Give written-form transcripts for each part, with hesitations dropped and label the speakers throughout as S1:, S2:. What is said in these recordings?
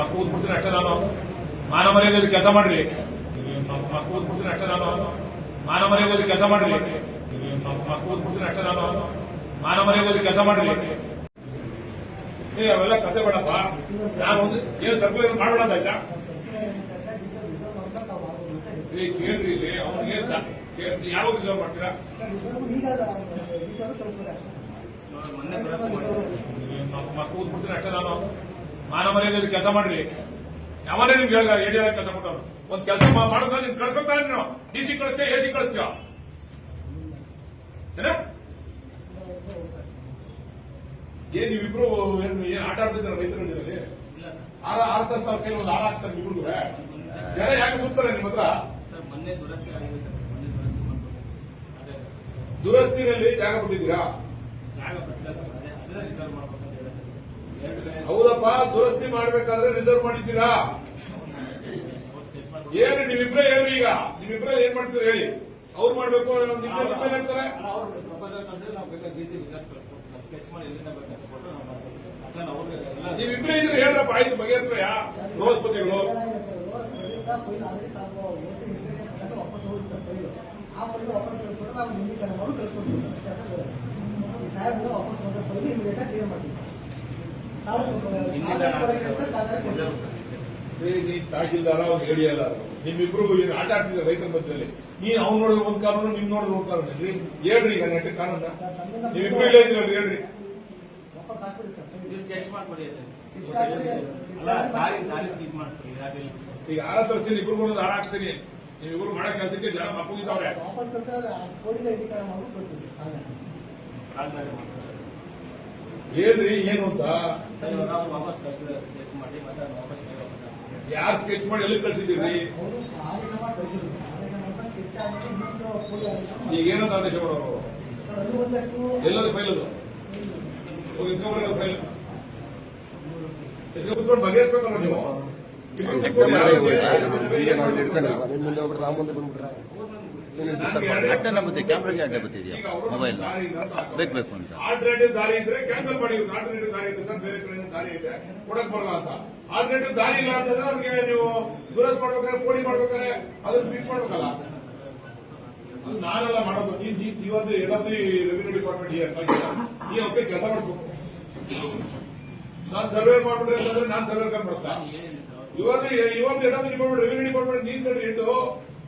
S1: ಕೂತ್ಬಿಡ್ತೀನಿ ಅಷ್ಟೇ ನಾನು ಮಾನ ಮರ್ಯಾದೆ ಕೆಲಸ ಮಾಡ್ರಿ ಕೂತ್ಬಿಡ್ತೀನಿ ಅಷ್ಟೇ ನಾನು ಮಾನ ಮರ್ಯಾದೆ ಕೆಲಸ ಮಾಡ್ರಿ ಕೂತ್ಬಿಡ್ತೀನಿ ಅಷ್ಟೇ ನಾನು ಮಾನ ಮರ್ಯಾದೆ ಕೆಲಸ ಮಾಡ್ರಿ ಅವೆಲ್ಲ ಕತೆ ಬೇಡಪ್ಪ ನಾನು ಒಂದು ಏನು ಸರ್ಕಲ್ ಮಾಡಬೇಡ ಆಯ್ತಾ ಕೇಳ್ರಿ ಇಲ್ಲಿ ಅವ್ನಿಗೆ ಯಾವಾಗ ರಿಸರ್ವ್ ಮಾಡ್ತೀರಾ ಕೂತ್ಬಿಡ್ತೀನಿ ಅಷ್ಟೇ ನಾನು ಮಾನ ಮರ್ಯಾದೆ ಕೆಲಸ ಮಾಡ್ರಿ ಯಾವನೇ ನಿಮ್ಗೆ ಯಡಿಯೂರಪ್ಪ ಕೆಲಸ ಕೊಟ್ಟವ್ರು ಒಂದ್ ಕೆಲಸ ಮಾಡೋದ್ರೆ ನಿಮ್ಗೆ ಕಳ್ಸ್ಕೊತಾರೆ ನೀವು ಡಿಸಿ ಕಳಿಸ್ತೀಯ ಎಸಿ ಕಳಿಸ್ತೀಯ ಏನ್ ನೀವಿಬ್ರು ಏನ್ ಆಟ ಆಡ್ತಿದ್ದೀರ ರೈತರಲ್ಲಿ ಆಡ್ತಾರೆ ಸಾವಿರ ಕೈಲಿ ಒಂದು ಹಾಕ್ತಾರೆ ಇಬ್ರು ಜನ ಯಾಕೆ ಸುತ್ತಾರೆ ನಿಮ್ಮ ಹತ್ರ ದುರಸ್ತಿನಲ್ಲಿ ಜಾಗ ಬಿಟ್ಟಿದ್ದೀರಾ ಹೌದಪ್ಪ ದುರಸ್ತಿ ಮಾಡ್ಬೇಕಾದ್ರೆ ರಿಸರ್ವ್ ಮಾಡಿದ್ದೀರಾ ಏನು ನೀವಿಬ್ರೇ ಹೇಳ್ರಿ ಈಗ ನೀವಿಬ್ರೇ ಏನ್ ಮಾಡ್ತೀರಿ ಹೇಳಿ ಅವ್ರು ಮಾಡ್ಬೇಕು ಹೇಳ್ತಾರೆ ನೀವಿಬ್ರೇ ಇದ್ರೆ ಹೇಳ್ರಪ್ಪ ಆಯ್ತು ಬಗೆಹರಿಸ್ರ ಬೃಹಸ್ಪತಿಗಳು ತಹಶೀಲ್ದಾರ ಅವ್ರು ಹೇಳಿಯಲ್ಲ ನಿಮ್ಮಿಬ್ರು ಆಟ ಆಡ್ತಿದ್ದಾರೆ ರೈತರ ಮಧ್ಯದಲ್ಲಿ ನೀನ್ ಅವ್ನು ನೋಡಿದ್ರೆ ಒಂದ್ ಕಾನೂನು ನಿಮ್ ನೋಡಿದ್ರೆ ಒಂದ್ ಕಾನೂನು ಹೇಳ್ರಿ ಈಗ ನೆಟ್ಟ ಕಾನೂನ ನೀವಿಬ್ರು ಇಲ್ಲ ಇದ್ರಲ್ಲಿ ಹೇಳ್ರಿ ಈಗ ಹಾರ ತರಿಸ್ತೀನಿ ಇಬ್ರು ಹಾರ ಹಾಕ್ತೀನಿ ನೀವಿಬ್ರು ಮಾಡೋ ಕೆಲಸಕ್ಕೆ ಜನ ಮಕ್ಕಳಿದ್ದಾವ್ರೆ ಹೇಳ್ರಿ ಏನು ಅಂತ ಯಾರು ಸ್ಕೆಚ್ ಮಾಡಿ ಎಲ್ಲಿ ಕಳ್ಸಿದ್ದೀರಿ ಈಗ ಏನಂತ ಆದೇಶ ಮಾಡೋರು ಎಲ್ಲದ ಫೈಲ್ ಅದು ಇಟ್ಕೊಂಡ್ರೆ ಫೈಲ್ ಕುತ್ಕೊಂಡು ಬಗೆಹರಿಸ್ಬೇಕಲ್ಲ ನೀವು
S2: ಅಡ್ಡ ನಂಬುತ್ತೆ ಕ್ಯಾಮ್ರಾಗೆ ಅಡ್ಡ ಬರ್ತಿದ್ಯಾ ಮೊಬೈಲ್ ಬೇಕು ಅಂತ
S1: ಆಲ್ಟರ್ನೇಟಿವ್ ದಾರಿ ಇದ್ರೆ ಕ್ಯಾನ್ಸಲ್ ಮಾಡಿ ಆಲ್ಟರ್ನೇಟಿವ್ ದಾರಿ ಇದೆ ಸರ್ ಬೇರೆ ಕಡೆ ದಾರಿ ಇದೆ ಕೊಡಕ್ ಬರಲ್ಲ ಅಂತ ಆಲ್ಟರ್ನೇಟಿವ್ ದಾರಿ ಇಲ್ಲ ಅಂತಂದ್ರೆ ಅವ್ರಿಗೆ ನೀವು ದುರಸ್ತಿ ಮಾಡ್ಬೇಕಾದ್ರೆ ಪೋಡಿ ಮಾಡ್ಬೇಕಾದ್ರೆ ಅದನ್ನ ಫಿಟ್ ಮಾಡ್ಬೇಕಲ್ಲ ಅದು ನಾನೆಲ್ಲ ಮಾಡೋದು ನೀವೊಂದು ಏನೊಂದು ರೆವಿನ್ಯೂ ಡಿಪಾರ್ಟ್ಮೆಂಟ್ ಈ ಅವ್ರಿಗೆ ಕೆಲಸ ಮಾಡಿಸ್ಬೇಕು ನಾನು ಸರ್ವೆ ಮಾಡ್ಬಿಟ್ರೆ ಅಂತಂದ್ರೆ ನಾನು ಸರ್ವೆ ಮಾಡ್ತಾ ಇವತ್ತು ಏನೊಂದು ಡಿಪಾರ್ಟ್ಮೆಂಟ್ ರೆವಿನ್ಯೂ ಡಿಪಾರ್ಟ್ಮೆಂಟ್ ನೀನ್ ಕಡೆ ಇಟ್ಟು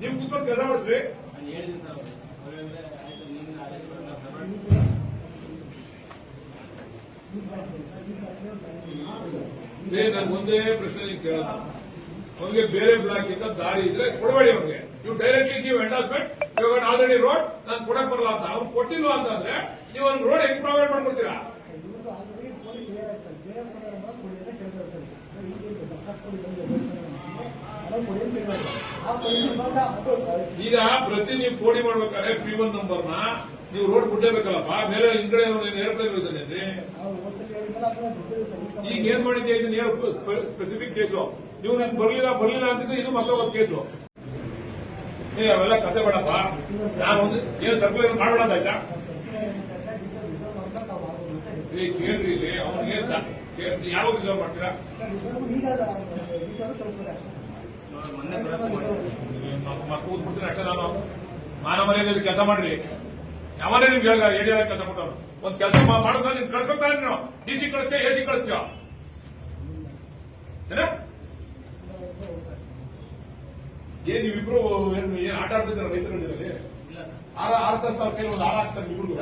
S1: ನೀವು ಕೂತ್ಕೊಂಡು ಕೆಲಸ ಮಾಡಿಸ್ರಿ ನನ್ಗೆ ಒಂದೇ ಪ್ರಶ್ನೆ ಕೇಳೋಣ ಅವ್ರಿಗೆ ಬೇರೆ ಬ್ಲಾಕ್ ಇಂದ ದಾರಿ ಇದ್ರೆ ಕೊಡಬೇಡಿ ಅವ್ರಿಗೆ ನೀವು ಡೈರೆಕ್ಟ್ಲಿ ನೀವು ಎಂಡಾಸ್ಮೆಂಟ್ ಇವಾಗ ಆಲ್ರೆಡಿ ರೋಡ್ ನಾನು ಕೊಡಕ್ ಬರಲ್ಲ ಅಂತ ಅವ್ರು ಕೊಟ್ಟಿಲ್ವಾ ಅಂತಂದ್ರೆ ನೀವು ಒಂದು ರೋಡ್ ಹೆಂಗ್ ಪ್ರೊವೈಡ್ ಮಾಡ್ಕೊಡ್ತೀರಾ ಈಗ ಪ್ರತಿ ನೀವು ಕೋಡಿ ಮಾಡ್ಬೇಕಾದ್ರೆ P1 ನಂಬರ್ನ ನೀವು ರೋಡ್ ಬಿಡ್ಲೇಬೇಕಲ್ಲಪ್ಪ ಮೇಲೆ ಹಿಂದ್ಗಡೆ ಏರ್ಪ್ಲೇನ್ ಇರ್ತಾನೆ ಈಗ ಏನ್ ಮಾಡಿದ್ಯಾ ಇದನ್ನ ಸ್ಪೆಸಿಫಿಕ್ ಕೇಸು ನೀವು ನನ್ಗೆ ಬರ್ಲಿಲ್ಲ ಅಂತಿದ್ರೆ ಇದು ಮತ್ತೊಂದು ಕೇಸು ಅವೆಲ್ಲ ಕತೆ ಬೇಡಪ್ಪ ನಾನು ಒಂದು ಏನು ಸರ್ಕಲ್ ಮಾಡಬೇಡ ಆಯ್ತಾ ಕೇಳ್ರಿ ಇಲ್ಲಿ ಅವ್ನಿಗೆ ಯಾವಾಗ ರಿಸರ್ವ್ ಮಾಡ್ತೀರಾ ಕೂತ್ಬಿಡ್ತೀನಿ ಅಷ್ಟೇ ನಾನು ಮಾನ ಮರ್ಯಾದೆ ಕೆಲಸ ಮಾಡ್ರಿ ಯಾವನೇ ನಿಮ್ಗೆ ಯಡಿಯೂರಪ್ಪ ಕೆಲಸ ಕೊಟ್ಟವ್ರು ಒಂದ್ ಕೆಲಸ ಮಾಡೋದ್ರೆ ನಿಮ್ಗೆ ಕಳ್ಸ್ಕೊತಾರೆ ನೀವು ಡಿಸಿ ಕಳಿಸ್ತೀಯ ಎಸಿ ಕಳಿಸ್ತೀಯ ಏನ್ ನೀವಿಬ್ರು ಏನ್ ಆಟ ಆಡ್ತಿದ್ದೀರ ರೈತರಲ್ಲಿ ಆಡ್ತಾರೆ ಸಾವಿರ ಕೈಲಿ ಒಂದು ಹಾಕ್ತಾರೆ ಇಬ್ರು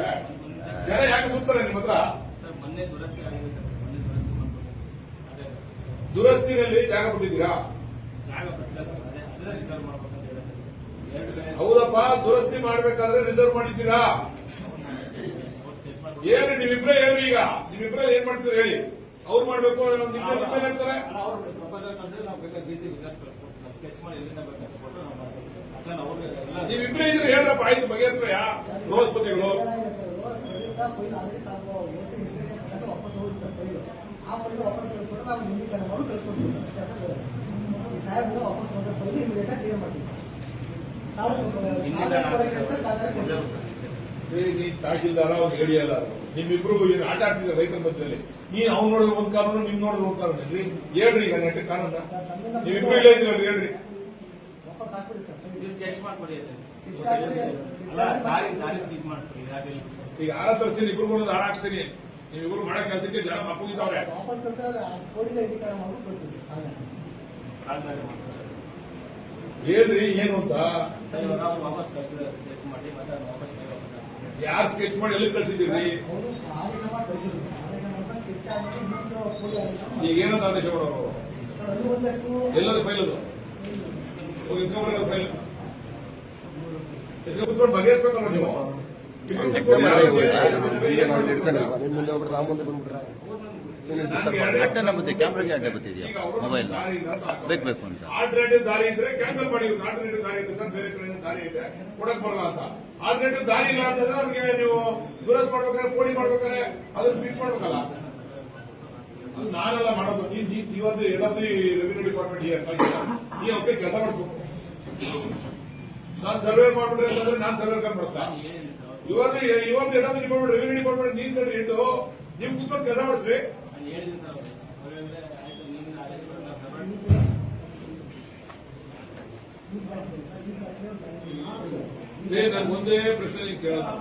S1: ಜನ ಯಾಕೆ ಸುತ್ತಾರೆ ನಿಮ್ಮ ಹತ್ರ ದುರಸ್ತಿನಲ್ಲಿ ಜಾಗ ಬಿಟ್ಟಿದ್ದೀರಾ ಹೌದಪ್ಪ ದುರಸ್ತಿ ಮಾಡ್ಬೇಕಾದ್ರೆ ರಿಸರ್ವ್ ಮಾಡಿದ್ದೀರಾ ಏನು ನೀವಿಬ್ರೇ ಹೇಳ್ರಿ ಈಗ ನೀವಿಬ್ರೇ ಏನ್ ಮಾಡ್ತೀರಿ ಹೇಳಿ ಅವ್ರು ಮಾಡ್ಬೇಕು ಹೇಳ್ತಾರೆ ನೀವಿಬ್ರೇ ಇದ್ರೆ ಹೇಳ್ರಪ್ಪ ಆಯ್ತು ಬಗೆಹರಿಸ್ರ ಬೃಹಸ್ಪತಿಗಳು ತಹಶೀಲ್ದಾರ ಅವ್ರು ಹೇಳಿಯಲ್ಲ ನಿಮ್ಮಿಬ್ರು ಈಗ ಆಟ ಆಡ್ತಿದ್ರೆ ರೈತರ ಮಧ್ಯದಲ್ಲಿ ನೀನ್ ಅವ್ನು ನೋಡಿದ್ರೆ ಒಂದ್ ಕಾನೂನು ನಿಮ್ ನೋಡಿದ್ರೆ ಒಂದ್ ಕಾನೂನು ಹೇಳ್ರಿ ಈಗ ನೆಟ್ಟ ಕಾನೂನ ನೀವಿಬ್ರು ಇಲ್ಲ ಇದ್ರಲ್ರಿ ಹೇಳ್ರಿ
S3: ಸ್ಕೆಚ್ ಮಾಡ್ಕೊಡಿ ಅಲ್ಲ ದಾರಿ ಸ್ಕಿಪ್ ಮಾಡ್ಕೊಡಿ ಯಾರಿಲ್ಲ
S1: ಈಗ ಆರ ತರಿಸ್ತೀನಿ ಇಬ್ರು ಒಂದು ಹಾರ ಹಾಕ್ತೀನಿ ನೀವಿಬ್ರು ಮಾಡೋ ಕೆಲಸಕ್ಕೆ ಜನ ಮಕ್ಕಳಿದ್ದಾವ್ರೆ ಹೇಳ್ರಿ ಏನು ಅಂತ
S3: ವಾಪಸ್ ಕಳಿಸಿದ್ರೆ ಸ್ಕೆಚ್ ಮಾಡಿ ಮತ್ತೆ ವಾಪಸ್
S1: ಯಾರು ಸ್ಕೆಚ್ ಮಾಡಿ ಎಲ್ಲಿ ಕಳ್ಸಿದ್ದೀರಿ ಈಗ ಏನಂತ ಆದೇಶ ಮಾಡೋರು ಎಲ್ಲದ ಫೈಲ್ ಅದು ಎತ್ಕೊಂಡ್ಬರೋದು ಫೈಲ್ ಎತ್ಕೊಂಡು ಬಗೆಹರಿಸ್ಬೇಕಲ್ಲ ನೀವು
S2: ಅಡ್ಡ ಮತ್ತೆ ಕ್ಯಾಮ್ರಾಗೆ ಅಡ್ಡ ಬರ್ತಿದ್ಯಾ ಮೊಬೈಲ್ ಬೇಕು ಅಂತ
S1: ಆಲ್ಟರ್ನೇಟಿವ್ ದಾರಿ ಇದ್ರೆ ಕ್ಯಾನ್ಸಲ್ ಮಾಡಿ ಆಲ್ಟರ್ನೇಟಿವ್ ದಾರಿ ಇದೆ ಸರ್ ಬೇರೆ ಕಡೆ ದಾರಿ ಇದೆ ಕೊಡಕ್ ಬರಲ್ಲ ಅಂತ ಆಲ್ಟರ್ನೇಟಿವ್ ದಾರಿ ಇಲ್ಲ ಅಂತಂದ್ರೆ ಅವ್ರಿಗೆ ನೀವು ದುರಸ್ತ್ ಮಾಡ್ಬೇಕಾದ್ರೆ ಪೋಡಿ ಮಾಡ್ಬೇಕಾದ್ರೆ ಅದನ್ನ ಫಿಟ್ ಮಾಡ್ಬೇಕಲ್ಲ ಅದು ನಾನೆಲ್ಲ ಮಾಡೋದು ನೀವೊಂದು ಎರಡೊಂದು ರೆವಿನ್ಯೂ ಡಿಪಾರ್ಟ್ಮೆಂಟ್ ಈ ಅವಕ್ಕೆ ಕೆಲಸ ಮಾಡಿಸ್ಬೇಕು ನಾನು ಸರ್ವೆ ಮಾಡ್ಬಿಟ್ರೆ ಅಂತಂದ್ರೆ ನಾನು ಸರ್ವೆ ಕಂಡ್ಬಿಡ್ತಾ ಇವತ್ತು ಎರಡೊಂದು ಡಿಪಾರ್ಟ್ಮೆಂಟ್ ರೆವಿನ್ಯೂ ಡಿಪಾರ್ಟ್ಮೆಂಟ್ ನೀನ್ ಕಡೆ ಇಟ್ಟು ನೀವು ಕೂತ್ಕೊಂಡು ಕೆಲಸ ಮಾಡಿಸ್ರಿ
S3: ಹೇಳಿದ್ದೀನಿ ಸರ್
S1: ನನ್ಗೆ ಒಂದೇ ಪ್ರಶ್ನೆ ನೀವು ಕೇಳೋದು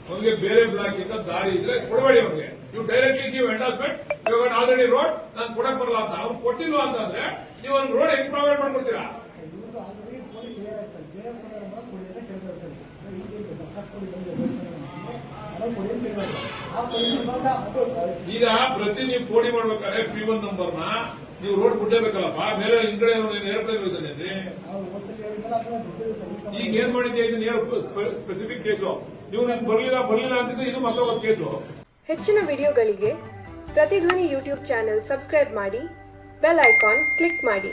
S1: ಅವ್ರಿಗೆ ಬೇರೆ ಬ್ಲಾಕ್ ಇಂದ ದಾರಿ ಇದ್ರೆ ಕೊಡಬೇಡಿ ಅವ್ರಿಗೆ ನೀವು ಡೈರೆಕ್ಟ್ಲಿ ನೀವು ಎಂಡಾಸ್ಮೆಂಟ್ ಇವಾಗ ಆಲ್ರೆಡಿ ರೋಡ್ ನಾನು ಕೊಡಕ್ ಬರಲ್ಲ ಅಂತ ಅವ್ರು ಕೊಟ್ಟಿಲ್ವಾ ಅಂತಂದ್ರೆ ನೀವು ಒಂದು ರೋಡ್ ಹೆಂಗ್ ಪ್ರೊವೈಡ್ ಮಾಡ್ಕೊಡ್ತೀರಾ ಈಗ ಪ್ರತಿ ನೀವು ಪೋಡಿ ಮಾಡ್ಬೇಕಾದ್ರೆ P1 ನಂಬರ್ನ ನೀವು ರೋಡ್ ಬಿಡ್ಲೇಬೇಕಲ್ಲಪ್ಪ ಮೇಲೆ ಹಿಂದ್ಗಡೆ ಏರ್ಪ್ಲೇನ್ ಇರ್ತಾನೆ ಈಗ ಏನ್ ಮಾಡಿದ್ಯಾ ಇದನ್ನ ಸ್ಪೆಸಿಫಿಕ್ ಕೇಸು ನೀವು ನನ್ಗೆ ಬರ್ಲಿಲ್ಲ ಅಂತಿದ್ರೆ ಇದು ಮತ್ತೊಂದು ಕೇಸು.
S4: ಹೆಚ್ಚಿನ ವಿಡಿಯೋಗಳಿಗೆ ಪ್ರತಿಧ್ವನಿ ಯೂಟ್ಯೂಬ್ ಚಾನೆಲ್ ಸಬ್ಸ್ಕ್ರೈಬ್ ಮಾಡಿ ಬೆಲ್ ಐಕಾನ್ ಕ್ಲಿಕ್ ಮಾಡಿ.